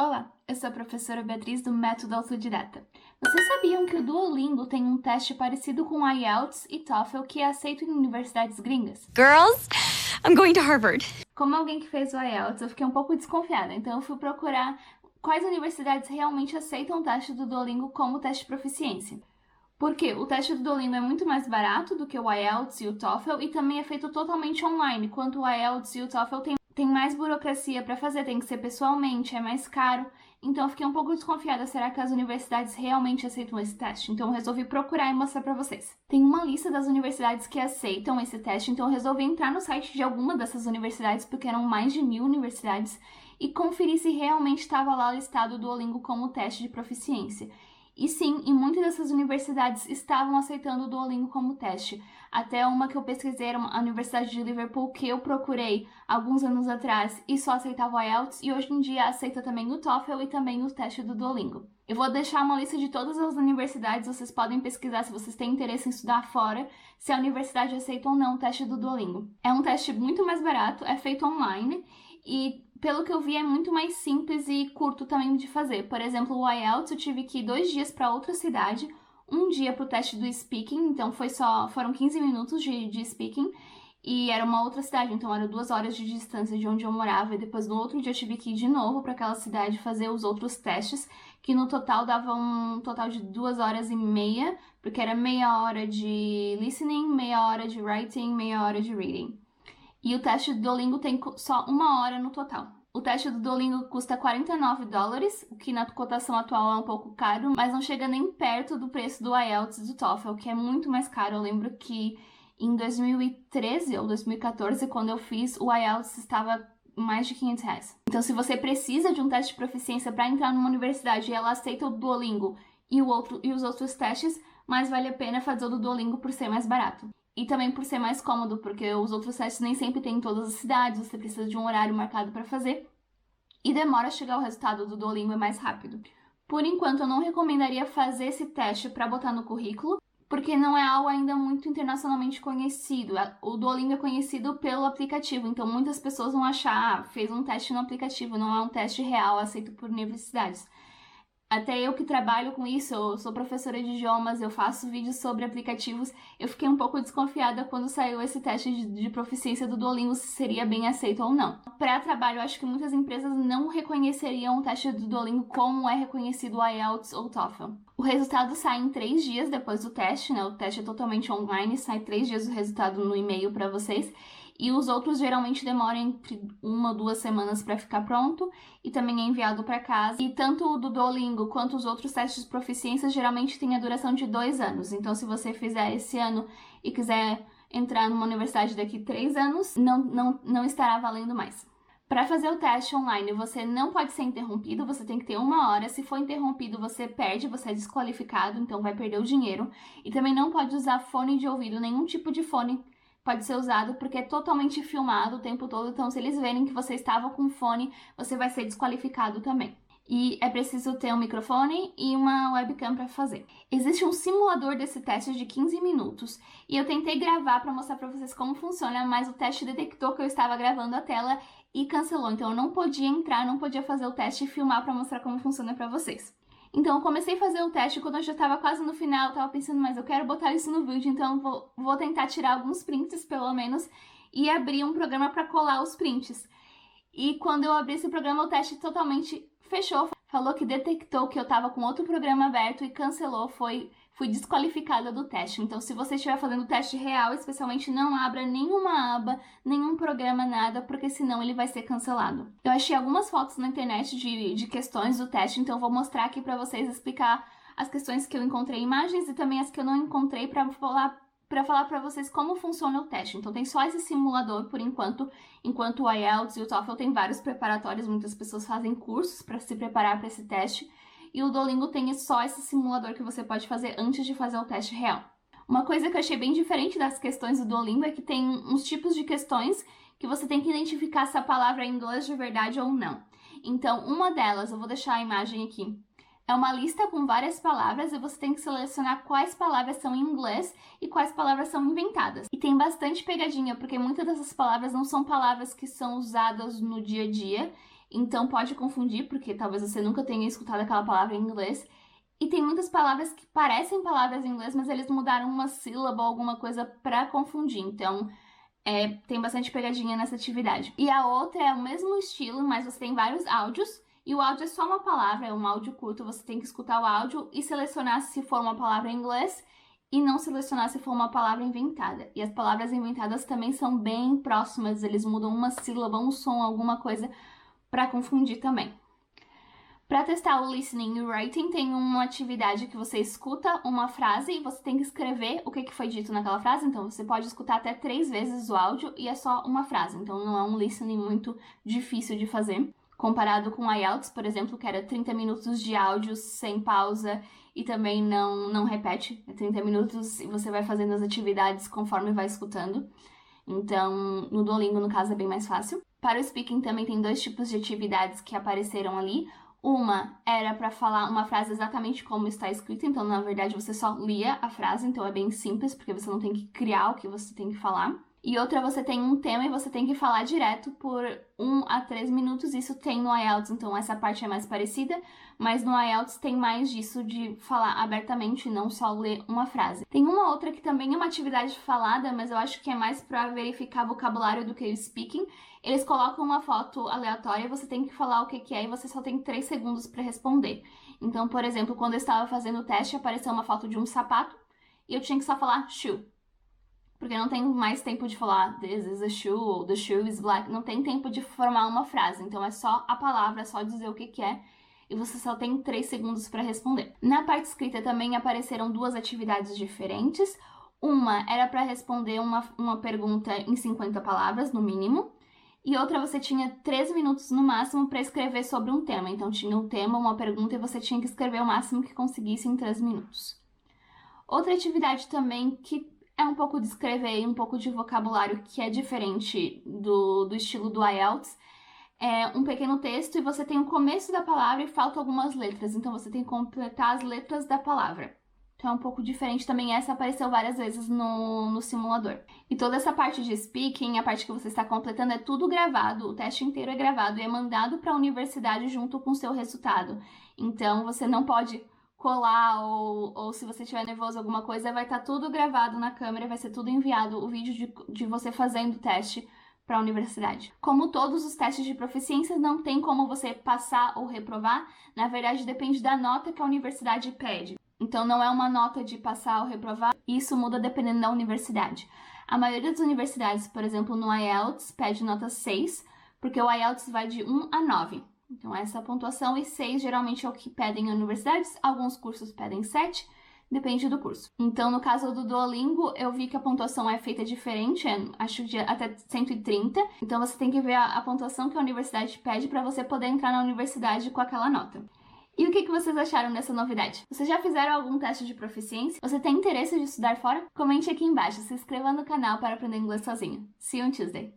Olá, eu sou a professora Beatriz do Método Autodidata. Vocês sabiam que o Duolingo tem um teste parecido com o IELTS e TOEFL que é aceito em universidades gringas? Girls, I'm going to Harvard. Como alguém que fez o IELTS, eu fiquei um pouco desconfiada, então eu fui procurar quais universidades realmente aceitam o teste do Duolingo como teste de proficiência. Porque o teste do Duolingo é muito mais barato do que o IELTS e o TOEFL e também é feito totalmente online, enquanto o IELTS e o TOEFL tem mais burocracia para fazer, tem que ser pessoalmente, é mais caro. Então eu fiquei um pouco desconfiada, será que as universidades realmente aceitam esse teste? Então eu resolvi procurar e mostrar para vocês. Tem uma lista das universidades que aceitam esse teste, então eu resolvi entrar no site de alguma dessas universidades, porque eram mais de 1000 universidades, e conferir se realmente estava lá listado o Duolingo como teste de proficiência. E sim, em muitas dessas universidades estavam aceitando o Duolingo como teste. Até uma que eu pesquisei era a Universidade de Liverpool, que eu procurei alguns anos atrás e só aceitava o IELTS, e hoje em dia aceita também o TOEFL e também o teste do Duolingo. Eu vou deixar uma lista de todas as universidades, vocês podem pesquisar se vocês têm interesse em estudar fora, se a universidade aceita ou não o teste do Duolingo. É um teste muito mais barato, é feito online e pelo que eu vi, é muito mais simples e curto também de fazer. Por exemplo, o IELTS eu tive que ir 2 dias para outra cidade, um dia para o teste do speaking, então foram 15 minutos de speaking, e era uma outra cidade, então eram 2 horas de distância de onde eu morava, e depois no outro dia eu tive que ir de novo para aquela cidade fazer os outros testes, que no total dava um total de 2 horas e meia, porque era meia hora de listening, meia hora de writing, meia hora de reading. E o teste do Duolingo tem só 1 hora no total. O teste do Duolingo custa $49, o que na cotação atual é um pouco caro, mas não chega nem perto do preço do IELTS e do TOEFL, que é muito mais caro. Eu lembro que em 2013 ou 2014, quando eu fiz, o IELTS estava mais de R$500. Então, se você precisa de um teste de proficiência para entrar numa universidade e ela aceita o Duolingo e os outros testes, mais vale a pena fazer o do Duolingo por ser mais barato. E também por ser mais cômodo, porque os outros testes nem sempre tem em todas as cidades, você precisa de um horário marcado para fazer. E demora a chegar o resultado do Duolingo, é mais rápido. Por enquanto, eu não recomendaria fazer esse teste para botar no currículo, porque não é algo ainda muito internacionalmente conhecido. O Duolingo é conhecido pelo aplicativo, então muitas pessoas vão achar, fez um teste no aplicativo, não é um teste real aceito por universidades. Até eu que trabalho com isso, eu sou professora de idiomas, eu faço vídeos sobre aplicativos, eu fiquei um pouco desconfiada quando saiu esse teste de proficiência do Duolingo, se seria bem aceito ou não. Para trabalho, eu acho que muitas empresas não reconheceriam o teste do Duolingo como é reconhecido o IELTS ou o TOEFL. O resultado sai em 3 dias depois do teste, né? O teste é totalmente online, sai 3 dias o resultado no e-mail para vocês. E os outros geralmente demoram entre 1 ou 2 semanas para ficar pronto e também é enviado para casa. E tanto o do Duolingo quanto os outros testes de proficiência geralmente têm a duração de 2 anos. Então, se você fizer esse ano e quiser entrar numa universidade daqui 3 anos, não estará valendo mais. Para fazer o teste online, você não pode ser interrompido, você tem que ter 1 hora. Se for interrompido, você perde, você é desqualificado, então vai perder o dinheiro. E também não pode usar fone de ouvido, nenhum tipo de fone pode ser usado, porque é totalmente filmado o tempo todo, então se eles verem que você estava com fone, você vai ser desqualificado também. E é preciso ter um microfone e uma webcam para fazer. Existe um simulador desse teste de 15 minutos, e eu tentei gravar para mostrar para vocês como funciona, mas o teste detectou que eu estava gravando a tela e cancelou, então eu não podia entrar, não podia fazer o teste e filmar para mostrar como funciona para vocês. Então eu comecei a fazer o teste quando eu já estava quase no final, eu estava pensando, mas eu quero botar isso no vídeo, então vou tentar tirar alguns prints pelo menos e abrir um programa para colar os prints. E quando eu abri esse programa, o teste totalmente fechou, falou que detectou que eu estava com outro programa aberto e cancelou, fui desqualificada do teste. Então, se você estiver fazendo o teste real, especialmente não abra nenhuma aba, nenhum programa, nada, porque senão ele vai ser cancelado. Eu achei algumas fotos na internet de questões do teste, então eu vou mostrar aqui para vocês, explicar as questões que eu encontrei, imagens e também as que eu não encontrei para falar para vocês como funciona o teste. Então tem só esse simulador por enquanto o IELTS e o TOEFL tem vários preparatórios, muitas pessoas fazem cursos para se preparar para esse teste, e o Duolingo tem só esse simulador que você pode fazer antes de fazer o teste real. Uma coisa que eu achei bem diferente das questões do Duolingo é que tem uns tipos de questões que você tem que identificar se a palavra é em inglês de verdade ou não. Então, uma delas, eu vou deixar a imagem aqui, é uma lista com várias palavras e você tem que selecionar quais palavras são em inglês e quais palavras são inventadas. E tem bastante pegadinha, porque muitas dessas palavras não são palavras que são usadas no dia a dia. então pode confundir, porque talvez você nunca tenha escutado aquela palavra em inglês. E tem muitas palavras que parecem palavras em inglês, mas eles mudaram uma sílaba ou alguma coisa para confundir. Então, tem bastante pegadinha nessa atividade. E a outra é o mesmo estilo, mas você tem vários áudios. E o áudio é só uma palavra, é um áudio curto. Você tem que escutar o áudio e selecionar se for uma palavra em inglês e não selecionar se for uma palavra inventada. E as palavras inventadas também são bem próximas. Eles mudam uma sílaba, um som, alguma coisa para confundir também. Para testar o listening e o writing, tem uma atividade que você escuta uma frase e você tem que escrever o que foi dito naquela frase. Então, você pode escutar até 3 vezes o áudio e é só uma frase. Então, não é um listening muito difícil de fazer. Comparado com o IELTS, por exemplo, que era 30 minutos de áudio sem pausa e também não repete. É 30 minutos e você vai fazendo as atividades conforme vai escutando. Então, no Duolingo, no caso, é bem mais fácil. Para o speaking também tem 2 tipos de atividades que apareceram ali. Uma era para falar uma frase exatamente como está escrita, então na verdade você só lia a frase, então é bem simples, porque você não tem que criar o que você tem que falar. E outra, você tem um tema e você tem que falar direto por 1 a 3 minutos, isso tem no IELTS, então essa parte é mais parecida, mas no IELTS tem mais disso de falar abertamente e não só ler uma frase. Tem uma outra que também é uma atividade falada, mas eu acho que é mais para verificar vocabulário do que o speaking. Eles colocam uma foto aleatória, você tem que falar o que é e você só tem 3 segundos para responder. Então, por exemplo, quando eu estava fazendo o teste, apareceu uma foto de um sapato e eu tinha que só falar shoe. Porque não tem mais tempo de falar this is a shoe ou the shoe is black. Não tem tempo de formar uma frase. Então é só a palavra, é só dizer o que é. E você só tem 3 segundos para responder. Na parte escrita também apareceram 2 atividades diferentes. Uma era para responder uma pergunta em 50 palavras, no mínimo. E outra você tinha 3 minutos no máximo para escrever sobre um tema. Então tinha um tema, uma pergunta e você tinha que escrever o máximo que conseguisse em 3 minutos. Outra atividade também que é um pouco de escrever e um pouco de vocabulário que é diferente do estilo do IELTS. É um pequeno texto e você tem o começo da palavra e faltam algumas letras. Então você tem que completar as letras da palavra. Então é um pouco diferente também. Essa apareceu várias vezes no simulador. E toda essa parte de speaking, a parte que você está completando, é tudo gravado. O teste inteiro é gravado e é mandado para a universidade junto com o seu resultado. Então você não pode colar ou se você estiver nervoso alguma coisa, vai estar tudo gravado na câmera, vai ser tudo enviado, o vídeo de você fazendo o teste para a universidade. Como todos os testes de proficiência, não tem como você passar ou reprovar, na verdade depende da nota que a universidade pede. Então não é uma nota de passar ou reprovar, isso muda dependendo da universidade. A maioria das universidades, por exemplo, no IELTS, pede nota 6, porque o IELTS vai de 1 a 9. Então, essa é a pontuação, e 6 geralmente é o que pedem em universidades. Alguns cursos pedem 7, depende do curso. Então, no caso do Duolingo, eu vi que a pontuação é feita diferente, acho de até 130. Então, você tem que ver a pontuação que a universidade pede para você poder entrar na universidade com aquela nota. E o que vocês acharam dessa novidade? Vocês já fizeram algum teste de proficiência? Você tem interesse de estudar fora? Comente aqui embaixo, se inscreva no canal para aprender inglês sozinho. See you on Tuesday!